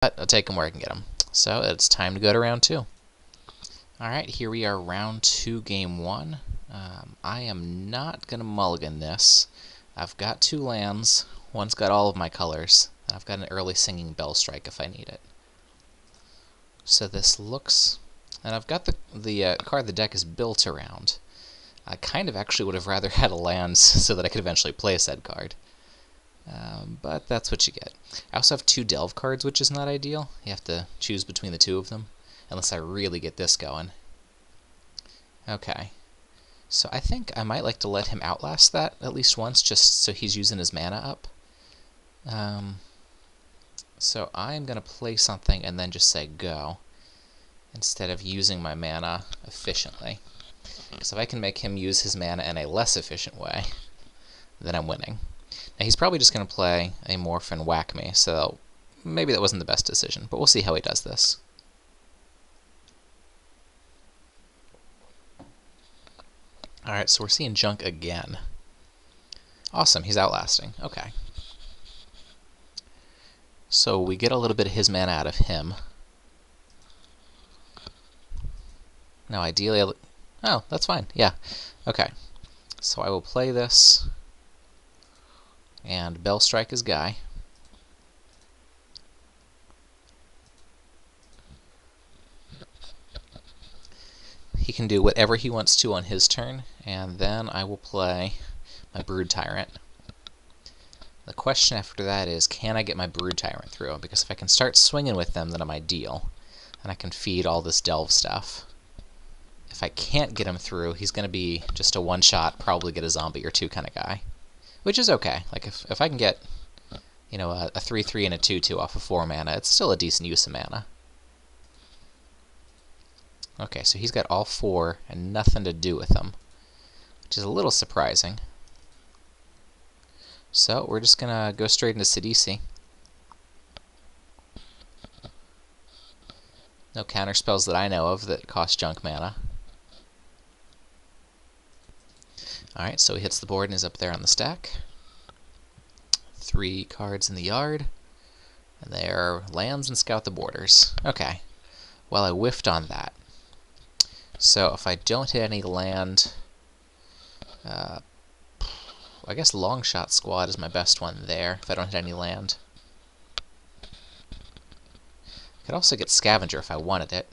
but I'll take him where I can get him. So it's time to go to round 2. Alright, here we are, round 2, game 1. I am not going to mulligan this. I've got 2 lands. One's got all of my colors. And I've got an early singing bell strike if I need it. So this looks... And I've got the card the deck is built around. I kind of actually would have rather had a land so that I could eventually play a said card. But that's what you get. I also have 2 delve cards, which is not ideal. You have to choose between the 2 of them, unless I really get this going. Okay. So I think I might like to let him outlast that at least once, just so he's using his mana up. So I'm going to play something and then just say go, instead of using my mana efficiently. Because if I can make him use his mana in a less efficient way, then I'm winning. Now he's probably just going to play a morph and whack me, so maybe that wasn't the best decision, but we'll see how he does this. Alright, so we're seeing junk again. Awesome, he's outlasting. Okay. So we get a little bit of his mana out of him. Now ideally... Oh, that's fine. Yeah. Okay. So I will play this, and Bell Strike his guy. He can do whatever he wants to on his turn, and then I will play my Brood Tyrant. The question after that is, can I get my Brood Tyrant through? Because if I can start swinging with them, then I'm ideal, and I can feed all this delve stuff. If I can't get him through, he's going to be just a one-shot, probably get a zombie or 2 kind of guy. Which is okay. Like, if I can get, you know, a 3/3 and a 2/2 off of 4 mana, it's still a decent use of mana. Okay, so he's got all 4 and nothing to do with them, which is a little surprising. So we're just going to go straight into Sidisi. No counter spells that I know of that cost junk mana. Alright, so he hits the board and is up there on the stack. 3 cards in the yard. And they are lands and scout the borders. Okay. Well, I whiffed on that. So if I don't hit any land... I guess Longshot Squad is my best one there, if I don't hit any land. I could also get Scavenger if I wanted it.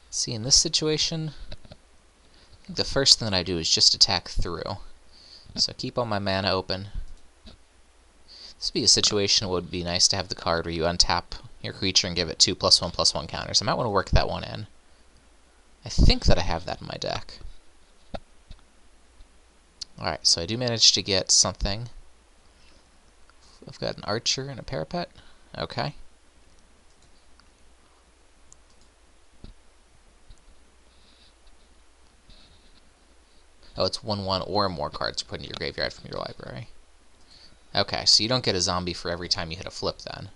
See, in this situation, I think the first thing that I do is just attack through. So keep all my mana open. This would be a situation where it would be nice to have the card where you untap your creature and give it 2+1/+1 counters. I might want to work that one in. I think that I have that in my deck. Alright, so I do manage to get something. I've got an archer and a parapet. Okay. Oh, it's 1/1 or more cards put into your graveyard from your library. Okay, so you don't get a zombie for every time you hit a flip then.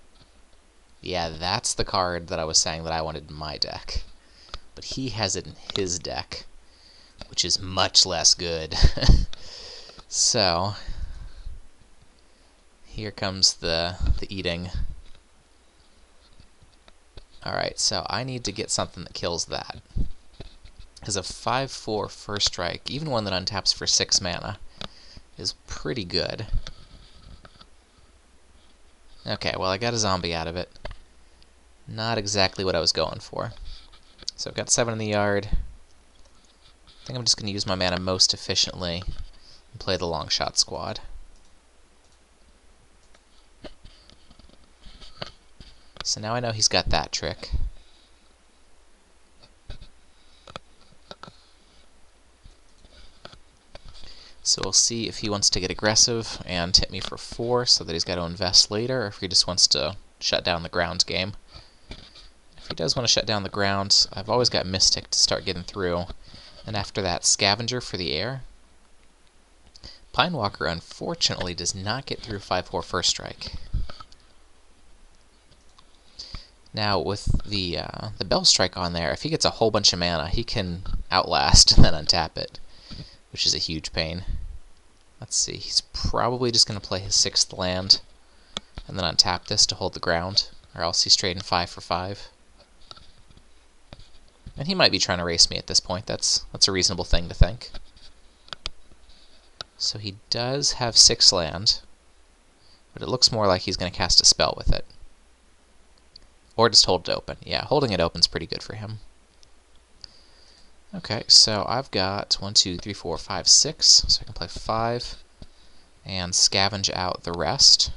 Yeah, that's the card that I was saying that I wanted in my deck. But he has it in his deck, which is much less good. So, here comes the eating. Alright, so I need to get something that kills that. Because a 5/4 first strike, even one that untaps for 6 mana, is pretty good. Okay, well I got a zombie out of it. Not exactly what I was going for. So I've got 7 in the yard. I think I'm just going to use my mana most efficiently and play the Longshot Squad. So now I know he's got that trick. So we'll see if he wants to get aggressive and hit me for 4 so that he's got to invest later, or if he just wants to shut down the ground game. If he does want to shut down the ground, I've always got Mystic to start getting through, and after that, Scavenger for the air. Pinewalker, unfortunately, does not get through 5/4 first strike. Now, with the Bell Strike on there, if he gets a whole bunch of mana, he can outlast and then untap it, which is a huge pain. Let's see, he's probably just going to play his 6th land and then untap this to hold the ground, or else he's trading 5 for 5. And he might be trying to race me at this point. That's a reasonable thing to think. So he does have 6 land, but it looks more like he's going to cast a spell with it. Or just hold it open. Yeah, holding it open is pretty good for him. Okay, so I've got 1, 2, 3, 4, 5, 6, so I can play 5 and scavenge out the rest,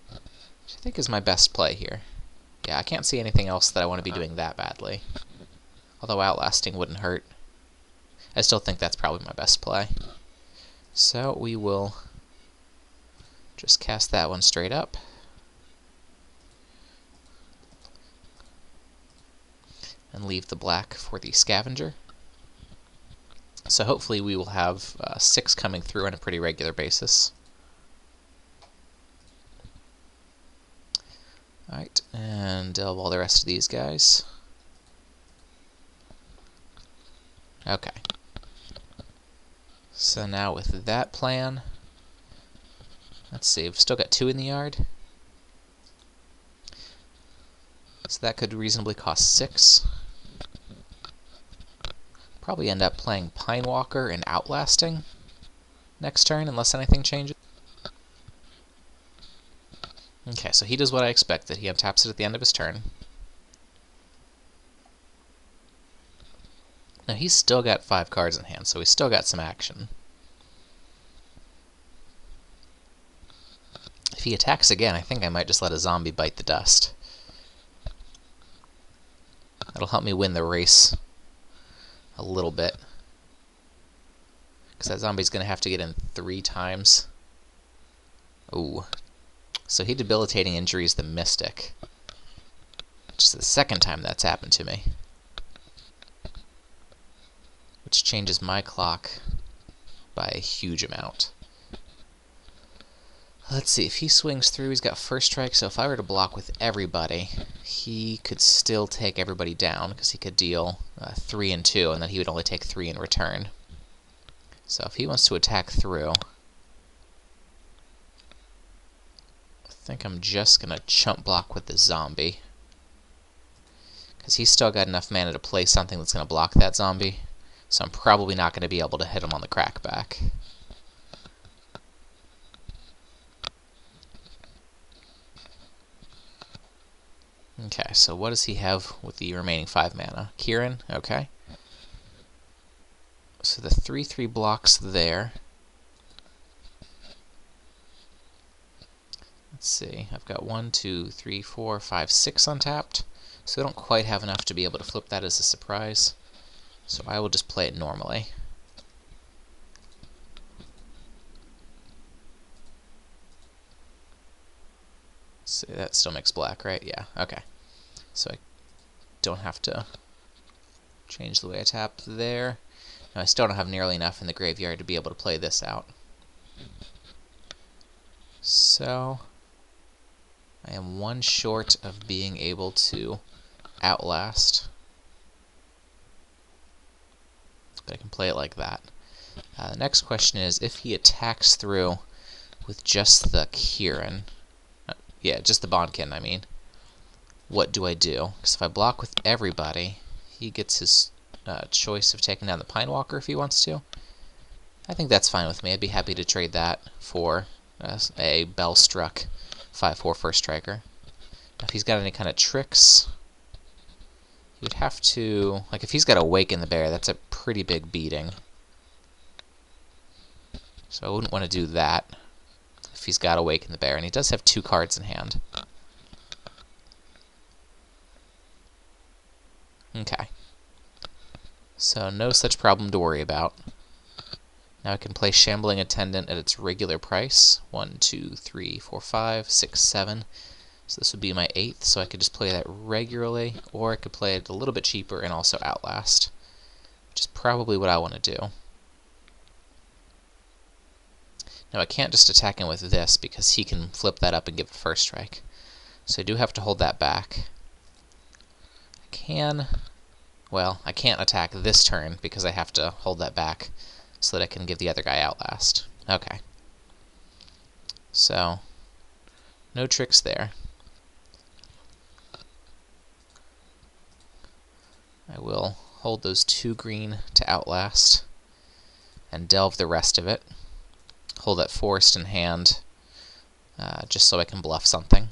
which I think is my best play here. Yeah, I can't see anything else that I want to be doing that badly. Although outlasting wouldn't hurt. I still think that's probably my best play. So we will just cast that one straight up. And leave the black for the scavenger. So hopefully we will have 6 coming through on a pretty regular basis. Alright, and delve all the rest of these guys. Okay. So now with that plan, let's see, we've still got 2 in the yard. So that could reasonably cost 6. Probably end up playing Pine Walker and Outlasting next turn, unless anything changes. Okay, so he does what I expected. He untaps it at the end of his turn. Now he's still got 5 cards in hand, so he's still got some action. If he attacks again, I think I might just let a zombie bite the dust. That'll help me win the race a little bit, because that zombie's going to have to get in 3 times. Ooh. So he debilitating injuries the Mystic. Just the 2nd time that's happened to me. Which changes my clock by a huge amount. Let's see, if he swings through, he's got 1st strike, so if I were to block with everybody, he could still take everybody down, because he could deal 3 and 2, and then he would only take 3 in return. So if he wants to attack through, I think I'm just going to chump block with the zombie, because he's still got enough mana to play something that's going to block that zombie, so I'm probably not going to be able to hit him on the crackback. Okay, so what does he have with the remaining 5 mana? Kieran, okay. So the 3/3 blocks there. Let's see, I've got 1, 2, 3, 4, 5, 6 untapped. So I don't quite have enough to be able to flip that as a surprise. So I will just play it normally. So that still makes black, right? Yeah, okay. So I don't have to change the way I tap there. Now I still don't have nearly enough in the graveyard to be able to play this out. So I am 1 short of being able to outlast. But I can play it like that. The next question is, if he attacks through with just the Kieran, yeah, just the Bondkin, I mean, what do I do? Because if I block with everybody, he gets his choice of taking down the Pine Walker if he wants to. I think that's fine with me. I'd be happy to trade that for a Bellstruck 5/4 1st striker. Now, if he's got any kind of tricks, he would have to, like, if he's got Awaken the Bear, that's a pretty big beating. So I wouldn't want to do that if he's got Awaken the Bear, and he does have 2 cards in hand. Okay. So no such problem to worry about. Now I can play Shambling Attendant at its regular price. 1, 2, 3, 4, 5, 6, 7. So this would be my 8th, so I could just play that regularly, or I could play it a little bit cheaper and also Outlast, which is probably what I want to do. Now I can't just attack him with this, because he can flip that up and give a 1st strike. So I do have to hold that back. I can... Well, I can't attack this turn, because I have to hold that back so that I can give the other guy Outlast. Okay. So, no tricks there. I will hold those 2 green to Outlast and delve the rest of it. Hold that forest in hand just so I can bluff something.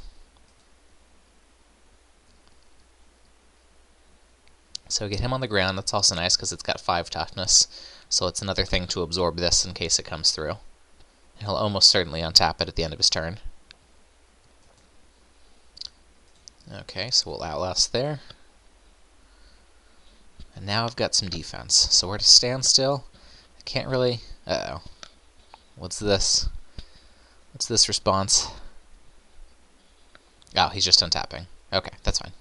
So get him on the ground. That's also nice because it's got 5 toughness, so it's another thing to absorb this in case it comes through. And he'll almost certainly untap it at the end of his turn. Okay, so we'll Outlast there. And now I've got some defense. So we're at a standstill. I can't really... Uh-oh. What's this? What's this response? Oh, he's just untapping. Okay, that's fine.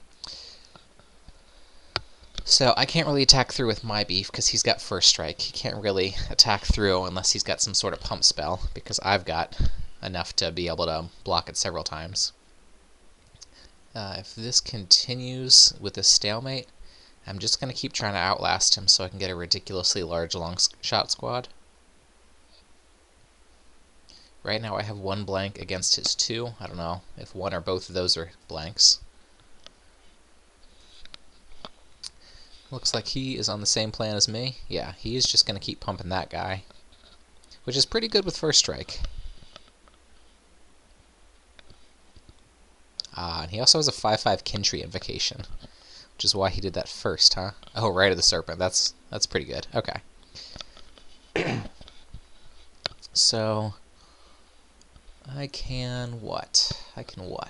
So I can't really attack through with my beef because he's got first strike. He can't really attack through unless he's got some sort of pump spell, because I've got enough to be able to block it several times. If this continues with this stalemate, I'm just going to keep trying to Outlast him so I can get a ridiculously large long shot squad. Right now I have 1 blank against his 2. I don't know if 1 or both of those are blanks. Looks like he is on the same plan as me. Yeah, he is just going to keep pumping that guy, which is pretty good with first strike. And he also has a 5/5 Kintree Invocation, which is why he did that first, huh? Oh, Rite of the Serpent. That's pretty good. Okay. So I can what? Well,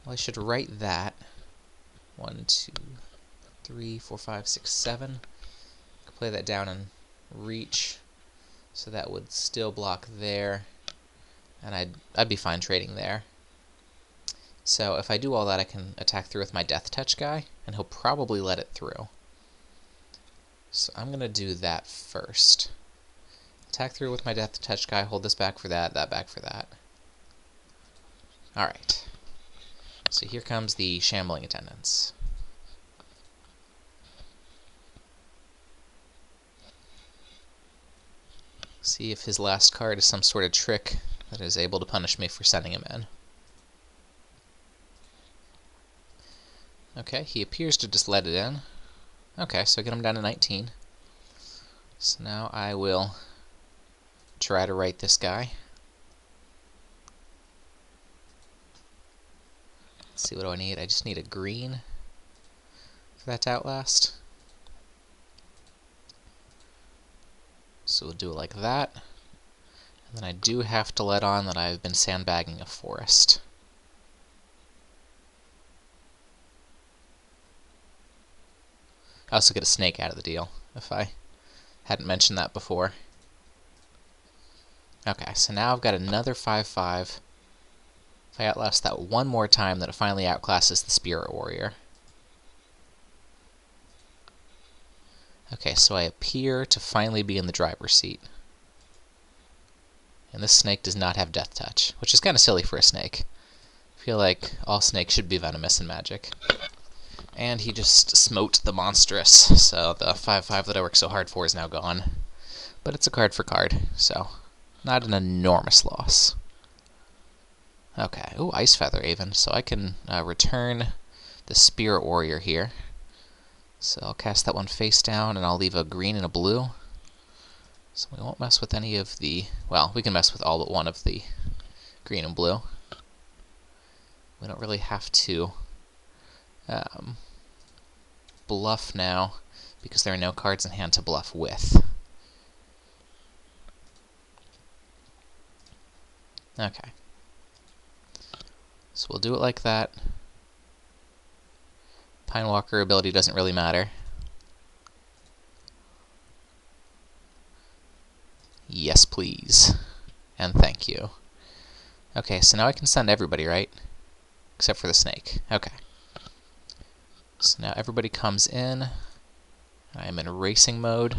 I should write that. 1, 2, 3, 4, 5, 6, 7. I could play that down and reach, so that would still block there, and I'd be fine trading there. So if I do all that, I can attack through with my Death Touch guy, and he'll probably let it through. So I'm gonna do that first. Attack through with my Death Touch guy, hold this back for that back for that. Alright. So here comes the Shambling Attendants. See if his last card is some sort of trick that is able to punish me for sending him in. Okay, he appears to just let it in. Okay, so I get him down to 19. So now I will try to write this guy. Let's see, what do I need? I just need a green for that to Outlast. So we'll do it like that. And then I do have to let on that I've been sandbagging a forest. I also get a snake out of the deal, if I hadn't mentioned that before. Okay, so now I've got another 5/5. If I Outlast that one more time, then it finally outclasses the Spirit Warrior. Okay, so I appear to finally be in the driver's seat. And this snake does not have Death Touch, which is kind of silly for a snake. I feel like all snakes should be venomous in Magic. And he just smote the monstrous, so the 5/5 that I worked so hard for is now gone. But it's a card for card, so not an enormous loss. Okay, ooh, Ice Feather even, so I can return the Spirit Warrior here. So I'll cast that one face down, and I'll leave a green and a blue. So we won't mess with any of the... Well, we can mess with all but one of the green and blue. We don't really have to bluff now, because there are no cards in hand to bluff with. Okay. So we'll do it like that. Pinewalker ability doesn't really matter. Yes, please. And thank you. Okay, so now I can send everybody, right? Except for the snake. Okay. So now everybody comes in. I am in racing mode.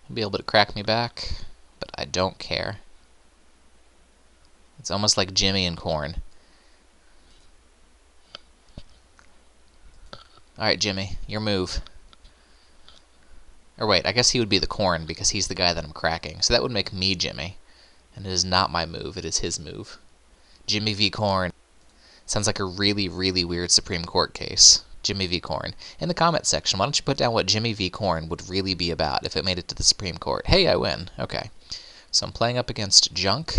He'll be able to crack me back, but I don't care. It's almost like Jimmy and Corn. Alright, Jimmy, your move. Or wait, I guess he would be the corn because he's the guy that I'm cracking. So that would make me Jimmy. And it is not my move, it is his move. Jimmy v. Corn. Sounds like a really, really weird Supreme Court case. Jimmy v. Corn. In the comment section, why don't you put down what Jimmy v. Corn would really be about if it made it to the Supreme Court. Hey, I win. Okay. So I'm playing up against Junk.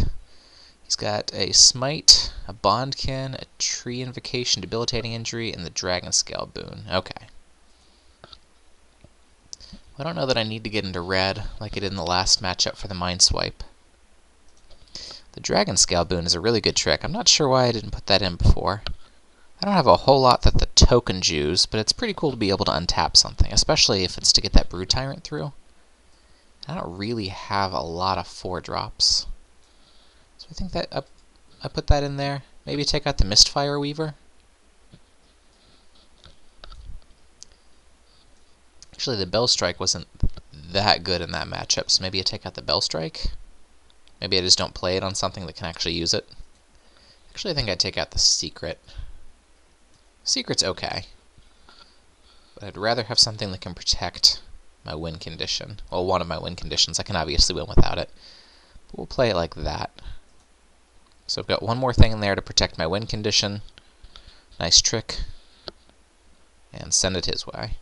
He's got a Smite, a Bondkin, a Tree Invocation, Debilitating Injury, and the Dragon Scale Boon. Okay. I don't know that I need to get into red like I did in the last matchup for the Mind Swipe. The Dragon Scale Boon is a really good trick. I'm not sure why I didn't put that in before. I don't have a whole lot that the tokens use, but it's pretty cool to be able to untap something, especially if it's to get that Brood Tyrant through. I don't really have a lot of 4-drops. So I think that I put that in there. Maybe take out the Mistfire Weaver. Actually, the Bell Strike wasn't that good in that matchup, so maybe I take out the Bell Strike. Maybe I just don't play it on something that can actually use it. Actually, I think I'd take out the Secret. Secret's okay. But I'd rather have something that can protect my win condition. Well, one of my win conditions. I can obviously win without it. But we'll play it like that. So I've got one more thing in there to protect my win condition. Nice trick. And send it his way.